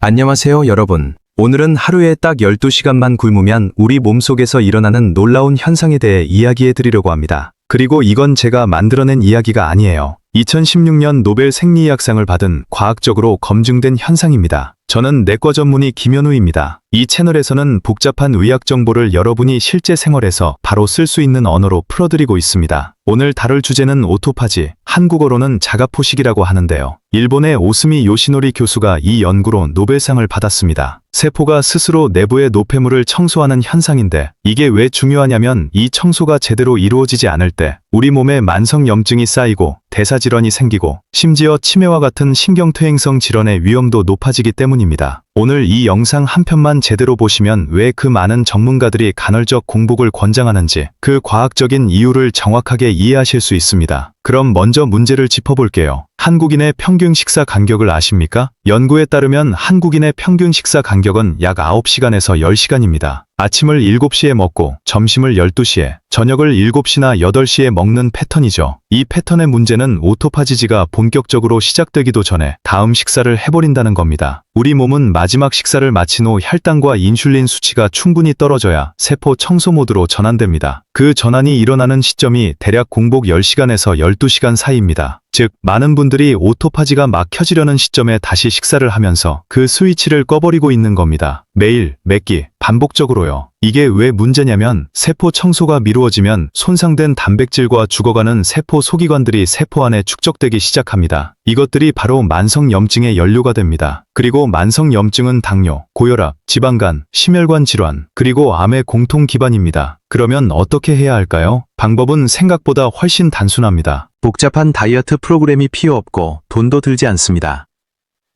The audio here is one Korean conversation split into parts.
안녕하세요, 여러분. 오늘은 하루에 딱 12시간만 굶으면 우리 몸속에서 일어나는 놀라운 현상에 대해 이야기해 드리려고 합니다. 그리고 이건 제가 만들어낸 이야기가 아니에요. 2016년 노벨 생리의학상을 받은 과학적으로 검증된 현상입니다. 저는 내과 전문의 김현우입니다. 이 채널에서는 복잡한 의학 정보를 여러분이 실제 생활에서 바로 쓸 수 있는 언어로 풀어드리고 있습니다. 오늘 다룰 주제는 오토파지, 한국어로는 자가포식이라고 하는데요. 일본의 오스미 요시노리 교수가 이 연구로 노벨상을 받았습니다. 세포가 스스로 내부의 노폐물을 청소하는 현상인데 이게 왜 중요하냐면 이 청소가 제대로 이루어지지 않을 때 우리 몸에 만성염증이 쌓이고 대사질환이 생기고 심지어 치매와 같은 신경퇴행성 질환의 위험도 높아지기 때문입니다. 오늘 이 영상 한 편만 제대로 보시면 왜 그 많은 전문가들이 간헐적 공복을 권장하는지 그 과학적인 이유를 정확하게 이해하실 수 있습니다. 그럼 먼저 문제를 짚어볼게요. 한국인의 평균 식사 간격을 아십니까? 연구에 따르면 한국인의 평균 식사 간격은 약 9시간에서 10시간입니다. 아침을 7시에 먹고 점심을 12시에, 저녁을 7시나 8시에 먹는 패턴이죠. 이 패턴의 문제는 오토파지지가 본격적으로 시작되기도 전에 다음 식사를 해버린다는 겁니다. 우리 몸은 마지막 식사를 마친 후 혈당과 인슐린 수치가 충분히 떨어져야 세포 청소 모드로 전환됩니다. 그 전환이 일어나는 시점이 대략 공복 10시간에서 12시간 사이입니다. 즉, 많은 분들이 오토파지가 막 켜지려는 시점에 다시 식사를 하면서 그 스위치를 꺼버리고 있는 겁니다. 매일, 몇 끼, 반복적으로요. 이게 왜 문제냐면 세포 청소가 미루어지면 손상된 단백질과 죽어가는 세포 소기관들이 세포 안에 축적되기 시작합니다. 이것들이 바로 만성염증의 연료가 됩니다. 그리고 만성염증은 당뇨, 고혈압, 지방간, 심혈관 질환, 그리고 암의 공통 기반입니다. 그러면 어떻게 해야 할까요? 방법은 생각보다 훨씬 단순합니다. 복잡한 다이어트 프로그램이 필요 없고 돈도 들지 않습니다.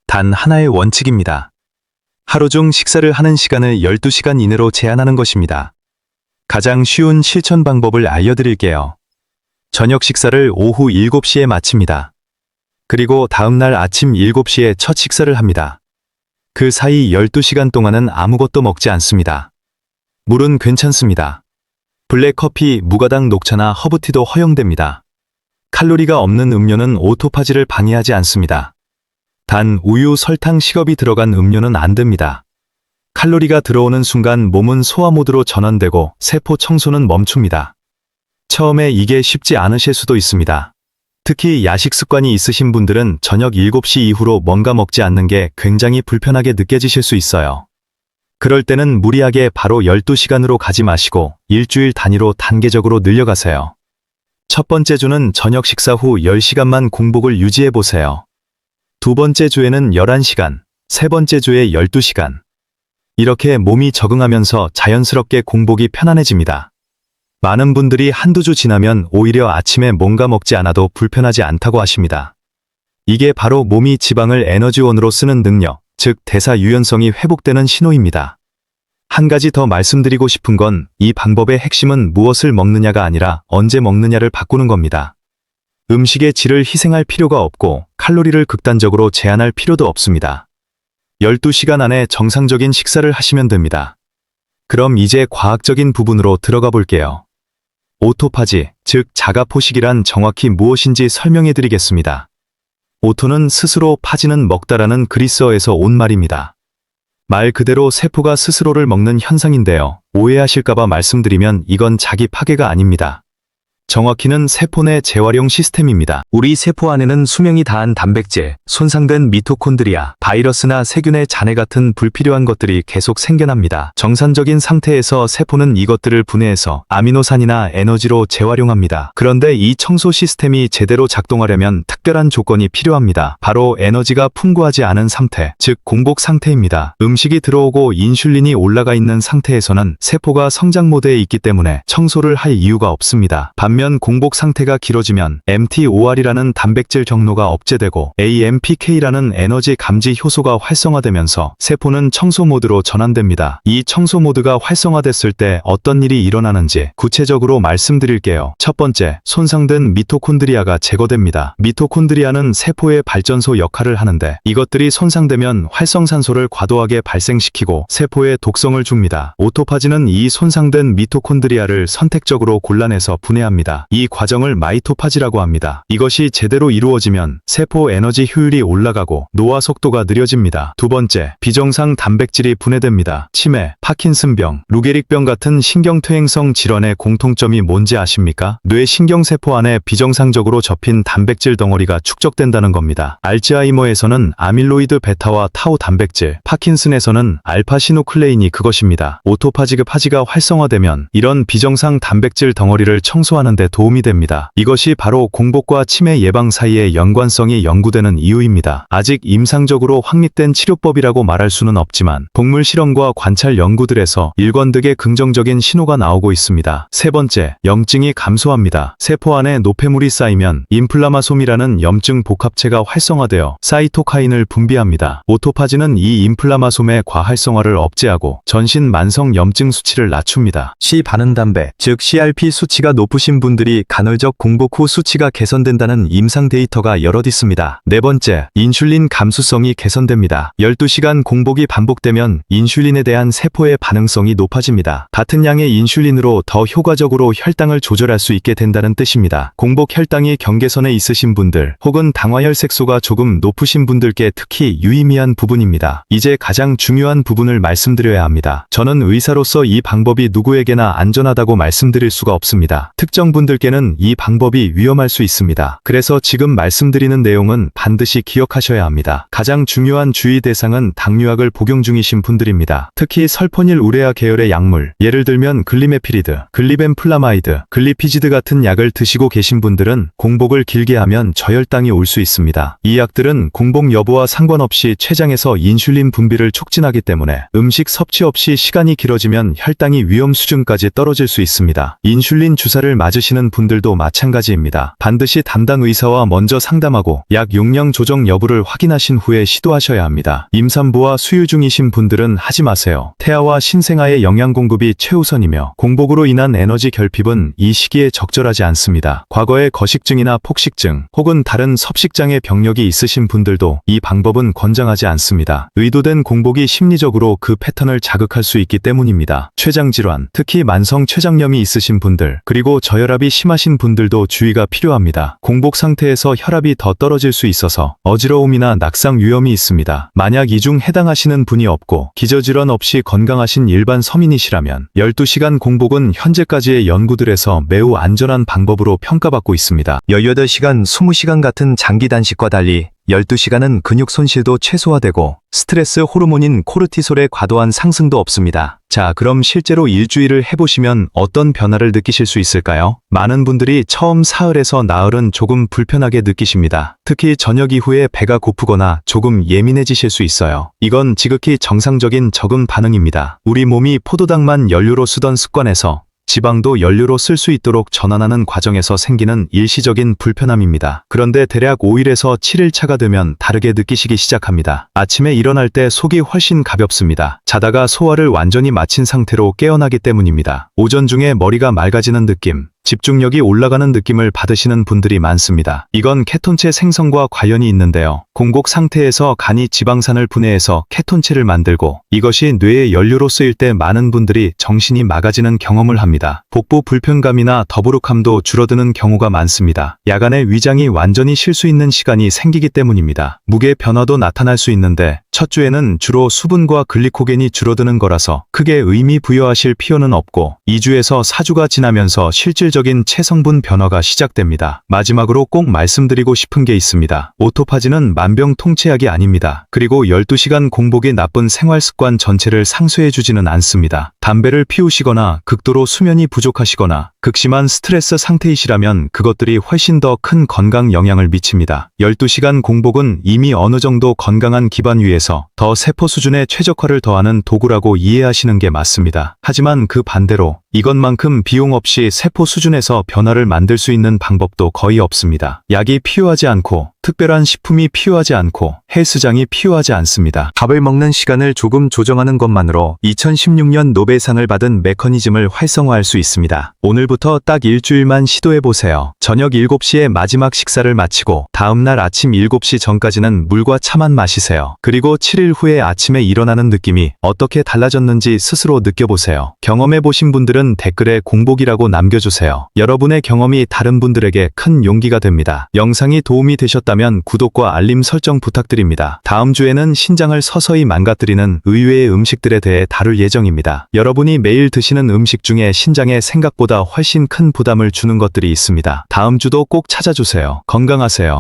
단 하나의 원칙입니다. 하루 중 식사를 하는 시간을 12시간 이내로 제한하는 것입니다. 가장 쉬운 실천 방법을 알려드릴게요. 저녁 식사를 오후 7시에 마칩니다. 그리고 다음날 아침 7시에 첫 식사를 합니다. 그 사이 12시간 동안은 아무것도 먹지 않습니다. 물은 괜찮습니다. 블랙커피, 무가당 녹차나 허브티도 허용됩니다. 칼로리가 없는 음료는 오토파지를 방해하지 않습니다. 단 우유, 설탕, 시럽이 들어간 음료는 안 됩니다. 칼로리가 들어오는 순간 몸은 소화 모드로 전환되고 세포 청소는 멈춥니다. 처음에 이게 쉽지 않으실 수도 있습니다. 특히 야식 습관이 있으신 분들은 저녁 7시 이후로 뭔가 먹지 않는 게 굉장히 불편하게 느껴지실 수 있어요. 그럴 때는 무리하게 바로 12시간으로 가지 마시고 일주일 단위로 단계적으로 늘려가세요. 첫 번째 주는 저녁 식사 후 10시간만 공복을 유지해보세요. 두 번째 주에는 11시간, 세 번째 주에 12시간. 이렇게 몸이 적응하면서 자연스럽게 공복이 편안해집니다. 많은 분들이 한두 주 지나면 오히려 아침에 뭔가 먹지 않아도 불편하지 않다고 하십니다. 이게 바로 몸이 지방을 에너지원으로 쓰는 능력, 즉 대사 유연성이 회복되는 신호입니다. 한 가지 더 말씀드리고 싶은 건 이 방법의 핵심은 무엇을 먹느냐가 아니라 언제 먹느냐를 바꾸는 겁니다. 음식의 질을 희생할 필요가 없고 칼로리를 극단적으로 제한할 필요도 없습니다. 12시간 안에 정상적인 식사를 하시면 됩니다. 그럼 이제 과학적인 부분으로 들어가 볼게요. 오토파지, 즉 자가포식이란 정확히 무엇인지 설명해 드리겠습니다. 오토는 스스로, 파지는 먹다라는 그리스어에서 온 말입니다. 말 그대로 세포가 스스로를 먹는 현상인데요. 오해하실까봐 말씀드리면 이건 자기 파괴가 아닙니다. 정확히는 세포 내 재활용 시스템입니다. 우리 세포 안에는 수명이 다한 단백질, 손상된 미토콘드리아, 바이러스나 세균의 잔해 같은 불필요한 것들이 계속 생겨납니다. 정상적인 상태에서 세포는 이것들을 분해해서 아미노산이나 에너지로 재활용합니다. 그런데 이 청소 시스템이 제대로 작동하려면 특별한 조건이 필요합니다. 바로 에너지가 풍부하지 않은 상태, 즉 공복 상태입니다. 음식이 들어오고 인슐린이 올라가 있는 상태에서는 세포가 성장 모드에 있기 때문에 청소를 할 이유가 없습니다. 반면 공복 상태가 길어지면 mTOR이라는 단백질 경로가 억제되고 AMPK라는 에너지 감지 효소가 활성화되면서 세포는 청소 모드로 전환됩니다. 이 청소 모드가 활성화됐을 때 어떤 일이 일어나는지 구체적으로 말씀드릴게요. 첫 번째, 손상된 미토콘드리아가 제거됩니다. 미토콘드리아는 세포의 발전소 역할을 하는데 이것들이 손상되면 활성산소를 과도하게 발생시키고 세포에 독성을 줍니다. 오토파지는 이 손상된 미토콘드리아를 선택적으로 골라내서 분해합니다. 합니다. 이 과정을 마이토파지라고 합니다. 이것이 제대로 이루어지면 세포 에너지 효율이 올라가고 노화 속도가 느려집니다. 두 번째, 비정상 단백질이 분해됩니다. 치매, 파킨슨병, 루게릭병 같은 신경퇴행성 질환의 공통점이 뭔지 아십니까? 뇌 신경세포 안에 비정상적으로 접힌 단백질 덩어리가 축적된다는 겁니다. 알츠하이머에서는 아밀로이드 베타와 타우 단백질, 파킨슨에서는 알파시누클레인이 그것입니다. 오토파지그 파지가 활성화되면 이런 비정상 단백질 덩어리를 청소하는 데 도움이 됩니다. 이것이 바로 공복과 치매 예방 사이의 연관성이 연구되는 이유입니다. 아직 임상적으로 확립된 치료법이라고 말할 수는 없지만 동물 실험과 관찰 연구들에서 일관되게 긍정적인 신호가 나오고 있습니다. 세 번째, 염증이 감소합니다. 세포 안에 노폐물이 쌓이면 인플라마솜이라는 염증 복합체가 활성화되어 사이토카인을 분비합니다. 오토파지는 이 인플라마솜의 과활성화를 억제하고 전신 만성 염증 수치를 낮춥니다. C 반응담배, 즉 CRP 수치가 높으신 분들이 간헐적 공복 후 수치가 개선된다는 임상 데이터가 여럿 있습니다. 네 번째, 인슐린 감수성이 개선됩니다. 12시간 공복이 반복되면 인슐린에 대한 세포의 반응성이 높아집니다. 같은 양의 인슐린으로 더 효과적으로 혈당을 조절할 수 있게 된다는 뜻입니다. 공복 혈당이 경계선에 있으신 분들 혹은 당화혈색소가 조금 높으신 분들께 특히 유의미한 부분입니다. 이제 가장 중요한 부분을 말씀드려야 합니다. 저는 의사로서 이 방법이 누구에게나 안전하다고 말씀드릴 수가 없습니다. 특정 분들께는 이 방법이 위험할 수 있습니다. 그래서 지금 말씀드리는 내용은 반드시 기억하셔야 합니다. 가장 중요한 주의 대상은 당뇨약을 복용 중이신 분들입니다. 특히 설포닐 우레아 계열의 약물, 예를 들면 글리메피리드, 글리벤플라마이드, 글리피지드 같은 약을 드시고 계신 분들은 공복을 길게 하면 저혈당이 올 수 있습니다. 이 약들은 공복 여부와 상관없이 췌장에서 인슐린 분비를 촉진하기 때문에 음식 섭취 없이 시간이 길어지면 혈당이 위험 수준까지 떨어질 수 있습니다. 인슐린 주사를 맞으시는 분들도 마찬가지입니다. 반드시 담당 의사와 먼저 상담하고 약 용량 조정 여부를 확인하신 후에 시도하셔야 합니다. 임산부와 수유 중이신 분들은 하지 마세요. 태아와 신생아의 영양 공급이 최우선이며 공복으로 인한 에너지 결핍은 이 시기에 적절하지 않습니다. 과거에 거식증이나 폭식증 혹은 다른 섭식장애 병력이 있으신 분들도 이 방법은 권장하지 않습니다. 의도된 공복이 심리적으로 그 패턴을 자극할 수 있기 때문입니다. 췌장 질환, 특히 만성 췌장염이 있으신 분들, 그리고 저혈압이 심하신 분들도 주의가 필요합니다. 공복 상태에서 혈압이 더 떨어질 수 있어서 어지러움이나 낙상 위험이 있습니다. 만약 이 중 해당하시는 분이 없고 기저질환 없이 건강하신 일반 서민이시라면 12시간 공복은 현재까지의 연구들에서 매우 안전한 방법으로 평가받고 있습니다. 18시간, 20시간 같은 장기 단식과 달리 12시간은 근육 손실도 최소화되고 스트레스 호르몬인 코르티솔의 과도한 상승도 없습니다. 자, 그럼 실제로 일주일을 해보시면 어떤 변화를 느끼실 수 있을까요? 많은 분들이 처음 사흘에서 나흘은 조금 불편하게 느끼십니다. 특히 저녁 이후에 배가 고프거나 조금 예민해지실 수 있어요. 이건 지극히 정상적인 적응 반응입니다. 우리 몸이 포도당만 연료로 쓰던 습관에서 지방도 연료로 쓸 수 있도록 전환하는 과정에서 생기는 일시적인 불편함입니다. 그런데 대략 5일에서 7일차가 되면 다르게 느끼시기 시작합니다. 아침에 일어날 때 속이 훨씬 가볍습니다. 자다가 소화를 완전히 마친 상태로 깨어나기 때문입니다. 오전 중에 머리가 맑아지는 느낌, 집중력이 올라가는 느낌을 받으시는 분들이 많습니다. 이건 케톤체 생성과 관련이 있는데요. 공복 상태에서 간이 지방산을 분해해서 케톤체를 만들고 이것이 뇌의 연료로 쓰일 때 많은 분들이 정신이 맑아지는 경험을 합니다. 복부 불편감이나 더부룩함도 줄어드는 경우가 많습니다. 야간에 위장이 완전히 쉴 수 있는 시간이 생기기 때문입니다. 무게 변화도 나타날 수 있는데 첫 주에는 주로 수분과 글리코겐이 줄어드는 거라서 크게 의미 부여하실 필요는 없고 2주에서 4주가 지나면서 실질적인 체성분 변화가 시작됩니다. 마지막으로 꼭 말씀드리고 싶은 게 있습니다. 오토파지는 만병통치약이 아닙니다. 그리고 12시간 공복이 나쁜 생활 습관 전체를 상쇄해주지는 않습니다. 담배를 피우시거나 극도로 수면이 부족하시거나 극심한 스트레스 상태이시라면 그것들이 훨씬 더 큰 건강 영향을 미칩니다. 12시간 공복은 이미 어느 정도 건강한 기반 위에서 더 세포 수준의 최적화를 더하는 도구라고 이해하시는 게 맞습니다. 하지만 그 반대로 이것만큼 비용 없이 세포 수준에서 변화를 만들 수 있는 방법도 거의 없습니다. 약이 필요하지 않고 특별한 식품이 필요하지 않고 헬스장이 필요하지 않습니다. 밥을 먹는 시간을 조금 조정하는 것만으로 2016년 노벨상을 받은 메커니즘을 활성화할 수 있습니다. 오늘부터 딱 일주일만 시도해보세요. 저녁 7시에 마지막 식사를 마치고 다음날 아침 7시 전까지는 물과 차만 마시세요. 그리고 7일 후에 아침에 일어나는 느낌이 어떻게 달라졌는지 스스로 느껴보세요. 경험해보신 분들은 댓글에 공복이라고 남겨주세요. 여러분의 경험이 다른 분들에게 큰 용기가 됩니다. 영상이 도움이 되셨다면 구독과 알림 설정 부탁드립니다. 다음 주에는 신장을 서서히 망가뜨리는 의외의 음식들에 대해 다룰 예정입니다. 여러분이 매일 드시는 음식 중에 신장에 생각보다 훨씬 큰 부담을 주는 것들이 있습니다. 다음 주도 꼭 찾아주세요. 건강하세요.